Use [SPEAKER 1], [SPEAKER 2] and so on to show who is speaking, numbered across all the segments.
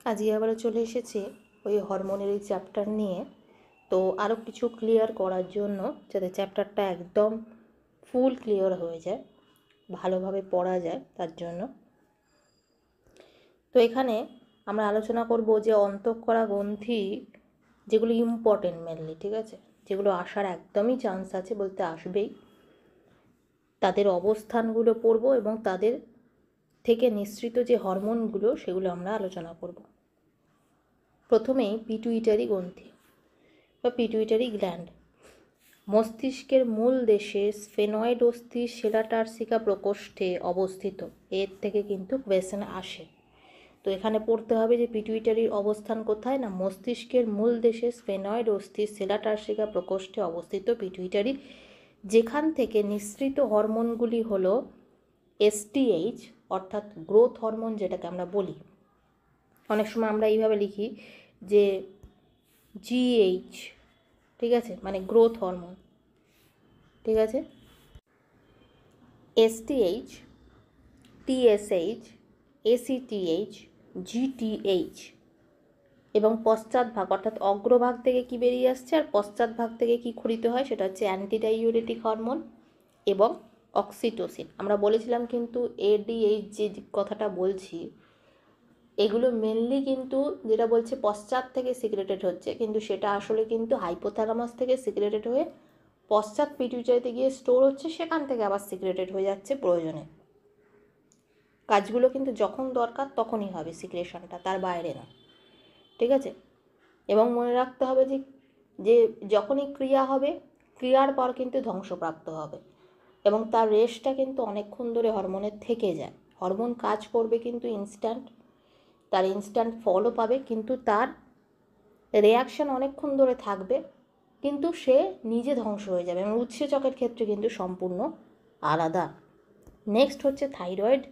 [SPEAKER 1] আজকে আবারও চলে এসেছি ওই হরমোনের এই চ্যাপ্টার নিয়ে। তো আরও কিছু ক্লিয়ার করার জন্য, যাতে চ্যাপ্টারটা একদম ফুল ক্লিয়ার হয়ে যায়, ভালোভাবে পড়া যায়, তার জন্য। তো এখানে আমরা আলোচনা করব যে অন্তঃকরা গ্রন্থি যেগুলো ইম্পর্টেন্ট মেনলি, ঠিক আছে, যেগুলো আসার একদমই চান্স আছে, বলতে আসবেই, তাদের অবস্থানগুলো পড়ব এবং তাদের থেকে নিঃসৃত যে হরমোনগুলো সেগুলো আমরা আলোচনা করব। প্রথমেই পিটুইটারি গ্রন্থি বা পিটুইটারি গ্ল্যান্ড মস্তিষ্কের মূল দেশে স্ফেনয়েড অস্থি সেরাটারসিকা প্রকোষ্ঠে অবস্থিত। এর থেকে কিন্তু কোয়েশ্চেন আসে। তো এখানে পড়তে হবে যে পিটুইটারির অবস্থান কোথায়, না মস্তিষ্কের মূল দেশে স্ফেনয়েড অস্থি সেরাটারসিকা প্রকোষ্ঠে অবস্থিত পিটুইটারি, যেখান থেকে নিঃসৃত হরমোনগুলি হলো এসটিএইচ অর্থাৎ গ্রোথ হরমোন, যেটাকে আমরা বলি। অনেক সময় আমরা এইভাবে লিখি যে জিএইচ, ঠিক আছে, মানে গ্রোথ হরমোন, ঠিক আছে। এসটিএইচ, টিএসএইচ, এসিটিএইচ, জিটিএইচ এবং পশ্চাৎভাগ অর্থাৎ অগ্রভাগ থেকে কি বেরিয়ে আসছে আর পশ্চাৎভাগ থেকে কি ক্ষরিত হয়, সেটা হচ্ছে অ্যান্টিডাইউরেটিক হরমোন এবং অক্সিটোসিন। আমরা বলেছিলাম কিন্তু এডিএইচ যে কথাটা বলছি, এগুলো মেনলি কিন্তু যেটা বলছে পশ্চাৎ থেকে সিক্রেটেড হচ্ছে, কিন্তু সেটা আসলে কিন্তু হাইপোথ্যালামাস থেকে সিক্রেটেড হয়ে পশ্চাৎ পিটুইটারিতে গিয়ে স্টোর হচ্ছে, সেখান থেকে আবার সিক্রেটেড হয়ে যাচ্ছে প্রয়োজনে। কাজগুলো কিন্তু যখন দরকার তখনই হবে সিক্রেশনটা, তার বাইরে না, ঠিক আছে। এবং মনে রাখতে হবে যে যে যখনই ক্রিয়া হবে, ক্রিয়ার পর কিন্তু ধ্বংসপ্রাপ্ত হবে এবং তার রেশটা কিন্তু অনেকক্ষণ ধরে হরমোনের থেকে যায়। হরমোন কাজ করবে কিন্তু ইনস্ট্যান্ট, তার ইনস্ট্যান্ট ফলও পাবে, কিন্তু তার রিয়াকশান অনেকক্ষণ ধরে থাকবে, কিন্তু সে নিজে ধ্বংস হয়ে যাবে এবং উৎসেচকের ক্ষেত্রে কিন্তু সম্পূর্ণ আলাদা। নেক্সট হচ্ছে থাইরয়েড।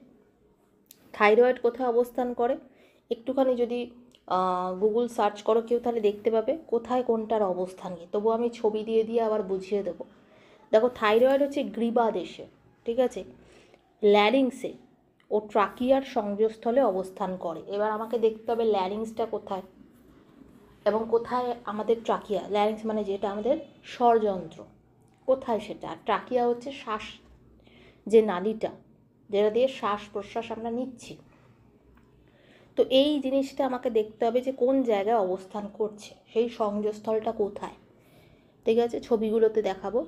[SPEAKER 1] থাইরয়েড কোথায় অবস্থান করে, একটুখানি যদি গুগল সার্চ করো কেউ, তাহলে দেখতে পাবে কোথায় কোনটার অবস্থান কি। তবু আমি ছবি দিয়ে দিয়ে আবার বুঝিয়ে দেবো। দেখো, থাইরয়েড হচ্ছে গ্রীবা দেশে, ঠিক আছে, ল্যারিংসে ও ট্রাকিয়ার সংযোগস্থলে অবস্থান করে। এবার আমাকে দেখতে হবে ল্যারিংসটা কোথায় এবং কোথায় আমাদের ট্রাকিয়া। ল্যারিংস মানে যেটা আমাদের স্বরযন্ত্র, কোথায় সেটা। আর ট্রাকিয়া হচ্ছে শ্বাস, যে নালীটা যেটা দিয়ে শ্বাস প্রশ্বাস আমরা নিচ্ছি। তো এই জিনিসটা আমাকে দেখতে হবে যে কোন জায়গায় অবস্থান করছে, সেই সংযোগস্থলটা কোথায়, ঠিক আছে, ছবিগুলোতে দেখাবো।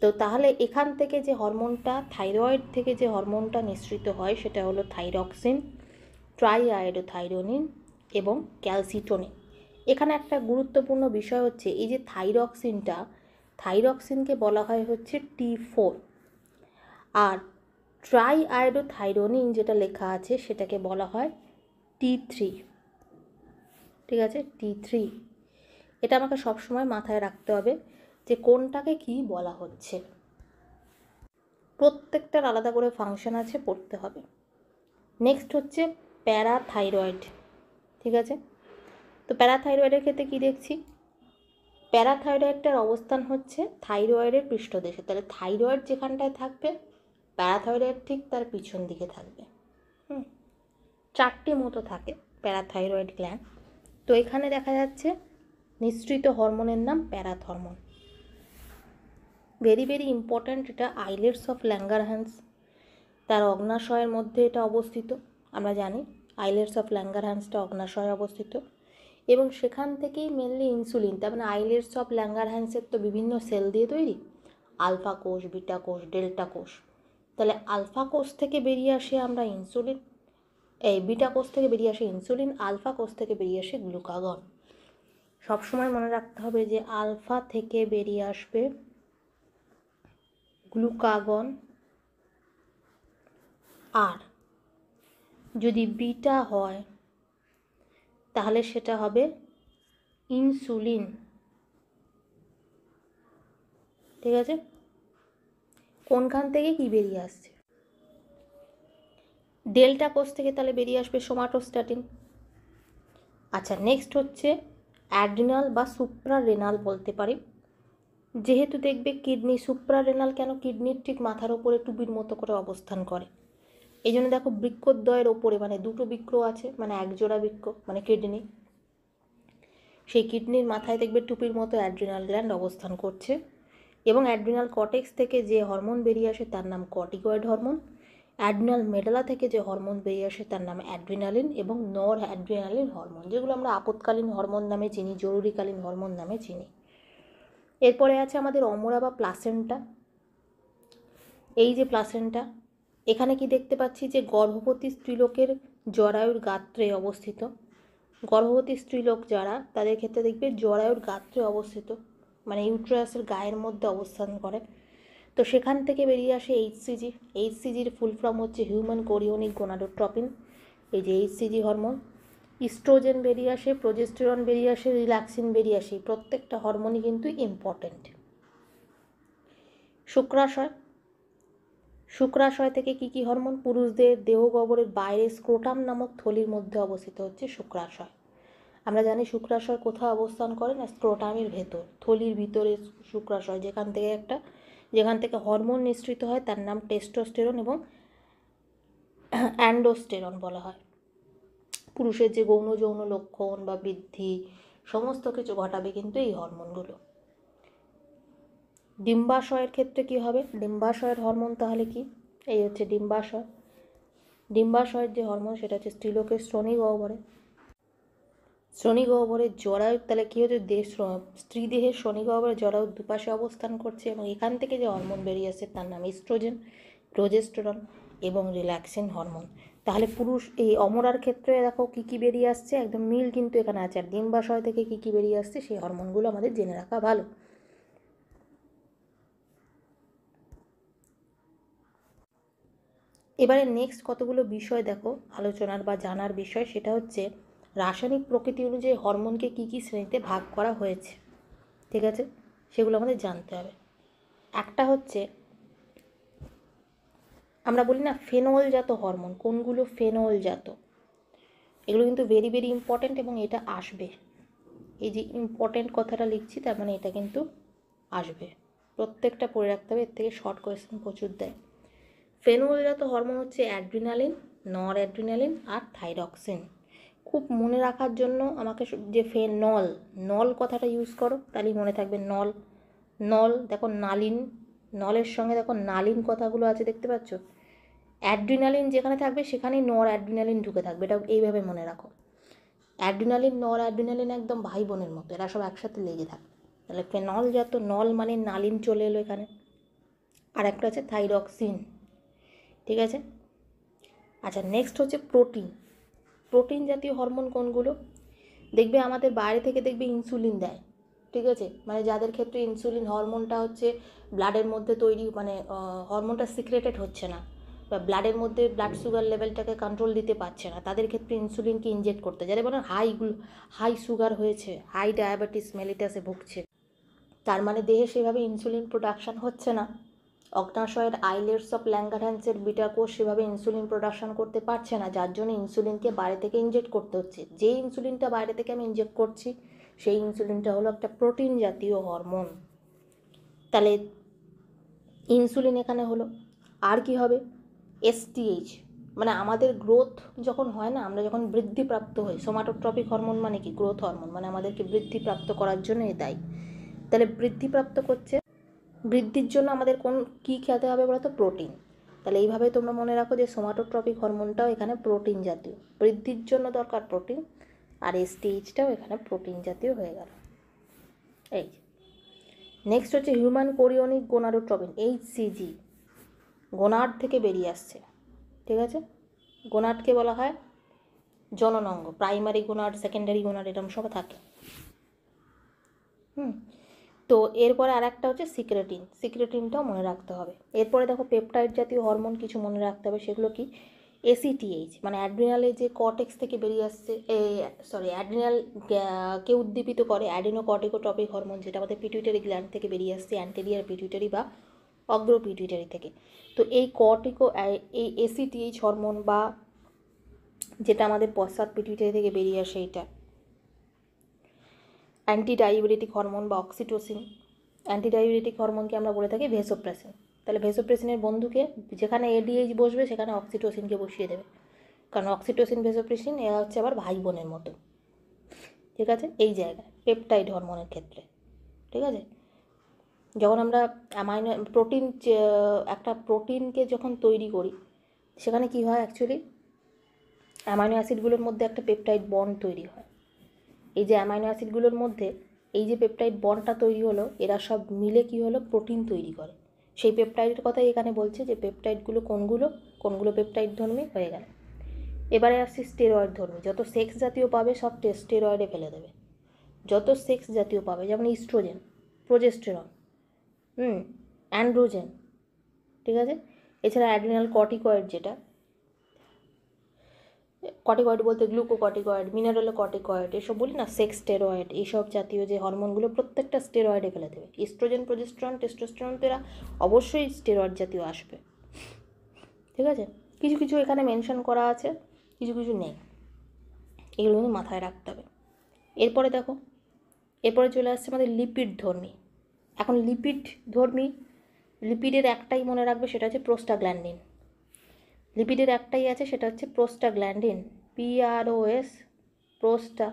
[SPEAKER 1] তো তাহলে এখান থেকে যে হরমোনটা, থাইরয়েড থেকে যে হরমোনটা নিঃসৃত হয় সেটা হলো থাইরক্সিন, ট্রাইআয়োডোথাইরোনিন এবং ক্যালসিটোনিন। এখানে একটা গুরুত্বপূর্ণ বিষয় হচ্ছে এই যে থাইরক্সিনটা, থাইরক্সিনকে বলা হয় হচ্ছে T4, আর ট্রাইআয়োডোথাইরোনিন যেটা লেখা আছে সেটাকে বলা হয় T3, ঠিক আছে, T3। এটা আমাকে সবসময় মাথায় রাখতে হবে যে কোনটাকে কি বলা হচ্ছে, প্রত্যেকটার আলাদা করে ফাংশন আছে, পড়তে হবে। নেক্সট হচ্ছে প্যারাথাইরয়েড, ঠিক আছে। তো প্যারাথাইরয়েডের ক্ষেত্রে কি দেখছি, প্যারাথাইরয়েডটার অবস্থান হচ্ছে থাইরয়েডের পৃষ্ঠদেশে। তাহলে থাইরয়েড যেখানটায় থাকবে, প্যারাথাইরয়েড ঠিক তার পিছন দিকে থাকবে। চারটি মতো থাকে প্যারাথাইরয়েড গ্ল্যান্ড। তো এখানে দেখা যাচ্ছে নিঃসৃত হরমোনের নাম প্যারাথরমোন। ভেরি ভেরি ইম্পর্ট্যান্ট, এটা আইলেটস অফ ল্যাঙ্গারহ্যান্স, তার অগ্নাশয়ের মধ্যে এটা অবস্থিত। আমরা জানি আইলেটস অফ ল্যাঙ্গারহ্যান্সটা অগ্নাশয়ে অবস্থিত এবং সেখান থেকেই মেনলি ইনসুলিন, তার মানে আইলেটস অফ ল্যাঙ্গারহ্যান্সের তো বিভিন্ন সেল দিয়ে তৈরি, আলফা কোষ, বিটা কোষ, ডেল্টা কোষ। তাহলে আলফা কোষ থেকে বেরিয়ে আসে আমরা ইনসুলিন, এই বিটা কোষ থেকে বেরিয়ে আসে ইনসুলিন, আলফা কোষ থেকে বেরিয়ে আসে গ্লুকাগন। সবসময় মনে রাখতে হবে যে আলফা থেকে বেরিয়ে আসবে গ্লুকাগন, আর যদি বিটা হয় তাহলে সেটা হবে ইনসুলিন, ঠিক আছে। কোনখান থেকে কি বেরিয়ে আসছে, ডেল্টা কোষ থেকে তাহলে বেরিয়ে আসবে সোমাটোস্ট্যাটিন। আচ্ছা, নেক্সট হচ্ছে অ্যাড্রিনাল বা সুপ্রারেনাল বলতে পারি। যেহেতু দেখবে কিডনি, সুপ্রারেনাল কেন, কিডনির ঠিক মাথার ওপরে টুপির মতো করে অবস্থান করে, এই জন্য দেখো বৃক্কদ্বয়ের ওপরে মানে দুটো বৃক্ক আছে, মানে একজোড়া বৃক্ক মানে কিডনি, সেই কিডনির মাথায় দেখবে টুপির মতো অ্যাড্রিনাল গ্ল্যান্ড অবস্থান করছে, এবং অ্যাড্রিনাল কর্টেক্স থেকে যে হরমোন বেরিয়ে আসে তার নাম কর্টিকয়েড হরমোন, অ্যাড্রিনাল মেডালা থেকে যে হরমোন বেরিয়ে আসে তার নাম অ্যাড্রিনালিন এবং নর অ্যাড্রিনালিন হরমোন, যেগুলো আমরা আপৎকালীন হরমোন নামে চিনি, জরুরিকালীন হরমোন নামে চিনি। এরপরে আছে আমাদের অমরা বা প্লাসেন্টা। এই যে প্লাসেন্টা, এখানে কি দেখতে পাচ্ছি যে গর্ভবতী স্ত্রীলোকের জরায়ুর গাত্রে অবস্থিত, গর্ভবতী স্ত্রীলোক যারা তাদের ক্ষেত্রে দেখবে জরায়ুর গাত্রে অবস্থিত, মানে ইউট্রাসের গায়ের মধ্যে অবস্থান করে। তো সেখান থেকে বেরিয়ে আসে এইচসিজি। এইচসিজির ফুল ফর্ম হচ্ছে হিউম্যান কোরিওনিক গোনাডোট্রপিন। এই যে এইচসিজি হরমোন, ইস্ট্রোজেন বেরিয়ে আসে, প্রোজেস্টেরন বেরিয়ে আসে, রিল্যাক্সিন বেরিয়ে আসে, প্রত্যেকটা হরমোনই কিন্তু ইম্পর্টেন্ট। শুক্রাশয়, শুক্রাশয় থেকে কী কী হরমোন? পুরুষদের দেহ গহ্বরের বাইরে স্ক্রোটাম নামক থলির মধ্যে অবস্থিত হচ্ছে শুক্রাশয়। আমরা জানি শুক্রাশয় কোথায় অবস্থান করে না, স্ক্রোটামের ভেতর, থলির ভিতরে শুক্রাশয়, যেখান থেকে হরমোন নিঃসৃত হয় তার নাম টেস্টোস্টেরন এবং অ্যান্ডোস্টেরন বলা হয়। পুরুষের যে গৌণ যৌন লক্ষণ বা বৃদ্ধি সমস্ত কিছু ঘটাবে কিন্তু এই হরমোনগুলো। ডিম্বাশয়ের ক্ষেত্রে কি হবে? ডিম্বাশয়ের হরমোন তাহলে কি? এই হচ্ছে ডিম্বাশয়। ডিম্বাশয়ের যে হরমোন সেটা হচ্ছে স্ত্রীলোকের শ্রোণী গহ্বরের জরায়ু, তাহলে কী হচ্ছে স্ত্রী দেহের শ্রোণী গহ্বরের জরায়ুর দুপাশে অবস্থান করছে, এবং এখান থেকে যে হরমোন বেরিয়ে আসছে তার নাম ইস্ট্রোজেন, প্রোজেস্টেরন এবং রিল্যাক্সিন হরমোন। তাহলে পুরুষ এই অমরার ক্ষেত্রে দেখো কী কী বেরিয়ে আসছে, একদম মিল কিন্তু এখানে আছে। আর ডিম্বাশয় থেকে কী কী বেরিয়ে আসছে সেই হরমোনগুলো আমাদের জেনে রাখা ভালো। এবারে নেক্সট কতগুলো বিষয় দেখো আলোচনার বা জানার বিষয়, সেটা হচ্ছে রাসায়নিক প্রকৃতি অনুযায়ী হরমোনকে কী কী শ্রেণীতে ভাগ করা হয়েছে, ঠিক আছে, সেগুলো আমাদের জানতে হবে। একটা হচ্ছে আমরা বলি না ফেনলজাত হরমোন, কোনগুলো ফেনলজাত, এগুলো কিন্তু ভেরি ভেরি ইম্পর্ট্যান্ট, এবং এটা আসবে, এই যে ইম্পর্ট্যান্ট কথাটা লিখছি তার মানে এটা কিন্তু আসবে, প্রত্যেকটা পড়ে রাখতে হবে, এর থেকে শর্ট কোয়েশ্চেন প্রচুর দেয়। ফেনলজাত হরমোন হচ্ছে অ্যাড্রিনালিন, নর অ্যাড্রিনালিন আর থাইরক্সিন। খুব মনে রাখার জন্য আমাকে যে নল কথাটা ইউজ করো, তাহলেই মনে থাকবে। নল দেখো নালিন, নলের সঙ্গে দেখো নালিন কথাগুলো আছে, দেখতে পাচ্ছ? অ্যাড্রিনালিন যেখানে থাকবে সেখানেই নর অ্যাড্রিনালিন ঢুকে থাকবে, এটা এইভাবে মনে রাখো। অ্যাড্রিনালিন নর অ্যাড্রিনালিন একদম ভাই বোনের মতো, এরা সব একসাথে লেগে থাকে। তাহলে ফেনলজাত, নল মানে নালিন চলে এলো এখানে। আর একটা আছে থাইরক্সিন, ঠিক আছে। আচ্ছা, নেক্সট হচ্ছে প্রোটিন জাতীয় হরমোন কোনগুলো? দেখবে আমাদের বাইরে থেকে দেখবে ইনসুলিন দেয়, ঠিক আছে, মানে যাদের ক্ষেত্রে ইনসুলিন হরমোনটা হচ্ছে ব্লাডের মধ্যে তৈরি, মানে হরমোনটা সিক্রেটেড হচ্ছে না, বা ব্লাডের মধ্যে ব্লাড সুগার লেভেলটাকে কন্ট্রোল দিতে পারছে না, তাদের ক্ষেত্রে ইনসুলিনকে ইনজেক্ট করতে, যাদের বলেন হাই সুগার হয়েছে, হাই ডায়াবেটিস মেলিটাসে ভুগছে, তার মানে দেহে সেভাবে ইনসুলিন প্রোডাকশান হচ্ছে না। অগ্নাশয়ের আইলেটস অফ ল্যাঙ্গারহ্যান্সের বিটা কোষ সেভাবে ইনসুলিন প্রোডাকশন করতে পারছে না, যার জন্য ইনসুলিনকে বাইরে থেকে ইনজেক্ট করতে হচ্ছে। যে ইনসুলিনটা বাইরে থেকে আমি ইনজেক্ট করছি সেই ইনসুলিনটা হলো একটা প্রোটিন জাতীয় হরমোন। তাহলে ইনসুলিন এখানে হলো। আর কি হবে? এসটিএইচ, মানে আমাদের গ্রোথ যখন হয় না, আমরা যখন বৃদ্ধিপ্রাপ্ত হই, সোমাটোট্রপিক হরমোন মানে কি? গ্রোথ হরমোন, মানে আমাদেরকে বৃদ্ধিপ্রাপ্ত করার জন্য এ দায়ী। তাহলে বৃদ্ধিপ্রাপ্ত করছে, বৃদ্ধির জন্য আমাদের কী খেতে হবে বলো তো? প্রোটিন। তাহলে এইভাবে তোমরা মনে রাখো যে সোমাটোট্রপিক হরমোনটাও এখানে প্রোটিন জাতীয়, বৃদ্ধির জন্য দরকার প্রোটিন, আর এসটিএইচটাও এখানে প্রোটিন জাতীয় হয়ে গেল। এই নেক্সট হচ্ছে human chorionic gonadotropin, HCG, gonad থেকে বেরিয়ে আসছে, ঠিক আছে। গোনাডকে বলা হয় জননাঙ্গ, প্রাইমারি গোনাড, সেকেন্ডারি গোনাড, এরকম সব থাকে। তো এরপরে আর একটা হচ্ছে সিক্রেটিনটাও মনে রাখতে হবে। এরপরে দেখো পেপটাইড জাতীয় হরমোন কিছু মনে রাখতে হবে, সেগুলো কি? এসিটিএইচ, মানে অ্যাড্রিনালের যে কর্টেক্স থেকে বেরিয়ে আসছে, অ্যাড্রিনালকে উদ্দীপিত করে অ্যাডিনোকর্টিকোট্রপিক হরমোন, যেটা আমাদের পিটুইটারি গ্ল্যান্ড থেকে বেরিয়ে আসছে, অ্যান্টেরিয়ার পিটুইটারি বা অগ্র পিটুইটারি থেকে। তো এই এই এসিটিএইচ হরমোন, বা যেটা আমাদের পশ্চাৎ পিটুইটারি থেকে বেরিয়ে আসে, এটা অ্যান্টি ডায়াবেটিক হরমোন বা অক্সিটোসিন। অ্যান্টি ডায়াবেটিক হরমোনকে আমরা বলে থাকি ভেসোপ্রেসিন। তাহলে ভেসোপ্রেসিনের বন্ধুকে যেখানে এডিএইচ বসবে সেখানে অক্সিটোসিনকে বসিয়ে দেবে, কারণ অক্সিটোসিন ভেসোপ্রেসিন এরা হচ্ছে আবার ভাই বোনের মতো। ঠিক আছে, এই জায়গায় পেপটাইড হরমোনের ক্ষেত্রে। ঠিক আছে, যখন আমরা একটা প্রোটিনকে যখন তৈরি করি সেখানে কি হয়, অ্যাকচুয়ালি অ্যামাইনো অ্যাসিডগুলোর মধ্যে একটা পেপটাইড বন্ড তৈরি হয়। এই যে অ্যামাইনো অ্যাসিডগুলোর মধ্যে এই যে পেপটাইড বন্ডটা তৈরি হলো, এরা সব মিলে কি হলো, প্রোটিন তৈরি করে। সেই পেপটাইডের কথাই এখানে বলছে যে পেপটাইডগুলো কোনগুলো পেপটাইড ধর্মী হয়ে গেল। এবারে আসছি স্টেরয়েড ধর্মী। যত সেক্স জাতীয় পাবে সব স্টেরয়েডে ফেলে দেবে। যত সেক্স জাতীয় পাবে, যেমন ইস্ট্রোজেন, প্রোজেস্টেরন, অ্যান্ড্রোজেন, ঠিক আছে, এছাড়া অ্যাড্রিনাল কর্টিকয়েড, যেটা কর্টিকয়েড বলতে গ্লুকোকর্টিকয়েড, মিনারেলোকর্টিকয়েড, এসব বলি না, সেক্স স্টেরয়েড, এইসব জাতীয় যে হরমোনগুলো প্রত্যেকটা স্টেরয়েডে ফেলে দেবে। ইস্ট্রোজেন, প্রোজেস্টেরন, টেস্টোস্টেরন তো এরা অবশ্যই স্টেরয়েড জাতীয় আসবে। ঠিক আছে, কিছু কিছু এখানে মেনশন করা আছে, কিছু কিছু নেই, এগুলো কিন্তু মাথায় রাখতে হবে। এরপরে দেখো, এরপরে চলে আসছে আমাদের লিপিড ধর্মী। এখন লিপিডের একটাই মনে রাখবে, সেটা হচ্ছে প্রোস্টাগ্ল্যান্ডিন। লিপিডের একটাই আছে, সেটা হচ্ছে প্রোস্টাগ্ল্যান্ডিন, PROS, প্রোস্টা,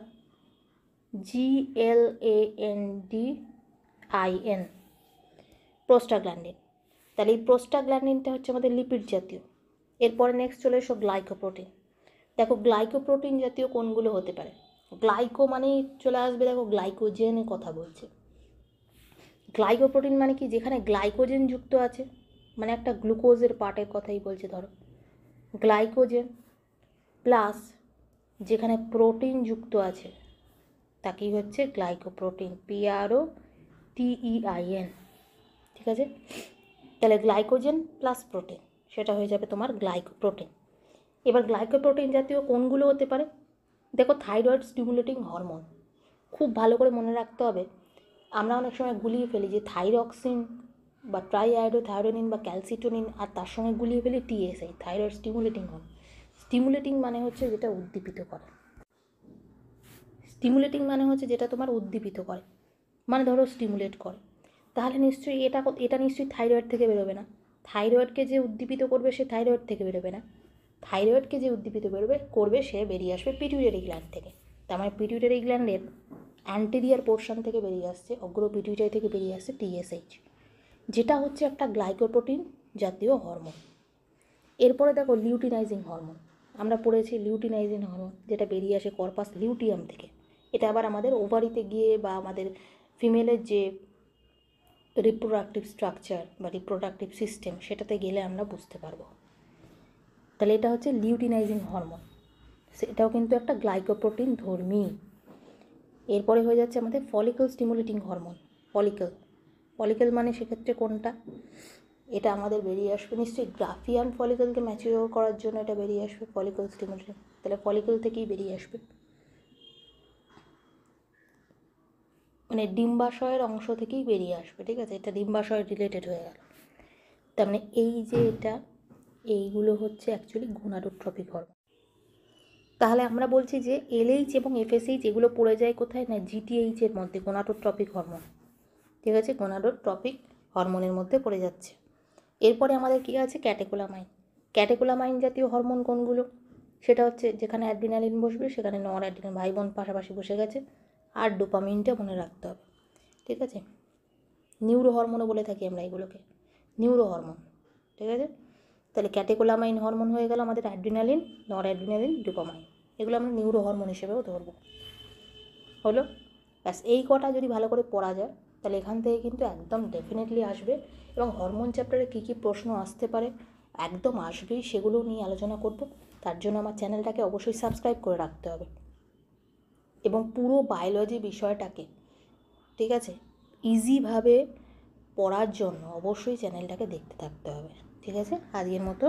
[SPEAKER 1] GLANDIN, প্রোস্টাগ্ল্যান্ডিন। তাহলে এই প্রোস্টাগ্ল্যান্ডিনটা হচ্ছে আমাদের লিপিড জাতীয়। এরপরে নেক্সট চলে এসো গ্লাইকোপ্রোটিন। দেখো গ্লাইকোপ্রোটিন জাতীয় কোনগুলো হতে পারে। গ্লাইকো মানেই চলে আসবে, দেখো গ্লাইকোজেনের কথা বলছে। গ্লাইকোপ্রোটিন মানে কি, যেখানে গ্লাইকোজেন যুক্ত আছে, মানে একটা গ্লুকোজের পার্টের কথাই বলছে। ধরো গ্লাইকোজেন প্লাস যেখানে প্রোটিন যুক্ত আছে তাকেই হচ্ছে গ্লাইকোপ্রোটিন, PROTEIN। ঠিক আছে, তাহলে গ্লাইকোজেন প্লাস প্রোটিন, সেটা হয়ে যাবে তোমার গ্লাইকোপ্রোটিন। এবার গ্লাইকোপ্রোটিন জাতীয় কোনগুলো হতে পারে, দেখো থাইরয়েড স্টিমুলেটিং হরমোন। খুব ভালো করে মনে রাখতে হবে, আমরা অনেক সময় গুলিয়ে ফেলি যে থাইরক্সিন বা ট্রাইআয়োডোথাইরোনিন বা ক্যালসিটোনিন, আর তার সঙ্গে গুলিয়ে ফেলি TSH, thyroid stimulating hormone. Stimulating মানে হচ্ছে যেটা উদ্দীপিত করে, স্টিমুলেটিং মানে হচ্ছে যেটা তোমার উদ্দীপিত করে, মানে ধরো স্টিমুলেট করে। তাহলে নিশ্চয়ই এটা নিশ্চয়ই থাইরয়েড থেকে বেরোবে না। থাইরয়েডকে যে উদ্দীপিত করবে সে থাইরয়েড থেকে বেরোবে না। থাইরয়েডকে যে উদ্দীপিত করবে সে বেরিয়ে আসবে পিটুইটারি গ্ল্যান্ড থেকে। তার মানে পিটুইটারি গ্ল্যান্ডের অ্যান্টেরিয়ার পোর্শন থেকে বেরিয়ে আসছে, অগ্র পিটুইটারি থেকে বেরিয়ে আসছে TSH, যেটা হচ্ছে একটা গ্লাইকোপ্রোটিন জাতীয় হরমোন। এরপরে দেখো লিউটিনাইজিং হরমোন। আমরা পড়েছি লিউটিনাইজিং হরমোন, যেটা বেরিয়ে আসে কর্পাস লিউটিয়াম থেকে। এটা আবার আমাদের ওভারিতে গিয়ে বা আমাদের ফিমেলের যে রিপ্রোডাক্টিভ স্ট্রাকচার বা রিপ্রোডাক্টিভ সিস্টেম, সেটাতে গেলে আমরা বুঝতে পারবো। তাহলে এটা হচ্ছে লিউটিনাইজিং হরমোন, সেটাও কিন্তু একটা গ্লাইকোপ্রোটিন ধর্মী। এরপরে হয়ে যাচ্ছে আমাদের ফলিকল স্টিমুলেটিং হরমোন। ফলিকল মানে সেক্ষেত্রে কোনটা, এটা আমাদের বেরিয়ে আসবে নিশ্চয়ই গ্রাফিয়ান ফলিকলকে ম্যাচিওর করার জন্য এটা বেরিয়ে আসবে ফলিকল স্টিমুলেটিং। তাহলে ফলিকল থেকেই বেরিয়ে আসবে, মানে ডিম্বাশয়ের অংশ থেকেই বেরিয়ে আসবে। ঠিক আছে, এটা ডিম্বাশয় রিলেটেড হয়ে গেল। তার মানে এই যে এইগুলো হচ্ছে অ্যাকচুয়ালি গোনাডোট্রপিক হরমোন। তাহলে আমরা বলছি যে LH এবং FSH এগুলো পড়ে যায় কোথায় না, GTH এর মধ্যে, গোনাডোট্রপিক হরমোন। ঠিক আছে, গোনাডোট্রপিক হরমোনের মধ্যে পড়ে যাচ্ছে। এরপরে আমাদের কী আছে, ক্যাটেকোলামাইন জাতীয় হরমোন কোনগুলো, সেটা হচ্ছে যেখানে অ্যাড্রিনালিন বসবে সেখানে নর অ্যাড্রিনালিন, ভাই বোন পাশাপাশি বসে গেছে। আর ডোপামিনটা মনে রাখতে হবে। ঠিক আছে, নিউরো হরমোনও বলে থাকি আমরা এগুলোকে, নিউরো হরমোন। ঠিক আছে, তাহলে ক্যাটেকোলামাইন হরমোন হয়ে গেল আমাদের অ্যাড্রিনালিন, নর অ্যাড্রিনালিন, ডোপামাইন, এগুলো আমরা নিউরো হরমোন হিসেবেও ধরবো। হলো, ব্যাস এই কটা যদি ভালো করে পড়া যায় তাহলে এখান থেকে কিন্তু একদম ডেফিনেটলি আসবে। এবং হরমোন চ্যাপ্টারে কী কী প্রশ্ন আসতে পারে একদম আসবেই, সেগুলো নিয়ে আলোচনা করব। তার জন্য আমার চ্যানেলটাকে অবশ্যই সাবস্ক্রাইব করে রাখতে হবে, এবং পুরো বায়োলজি বিষয়টাকে, ঠিক আছে, ইজিভাবে পড়ার জন্য অবশ্যই চ্যানেলটাকে দেখতে থাকতে হবে। ঠিক আছে, আজকের মতো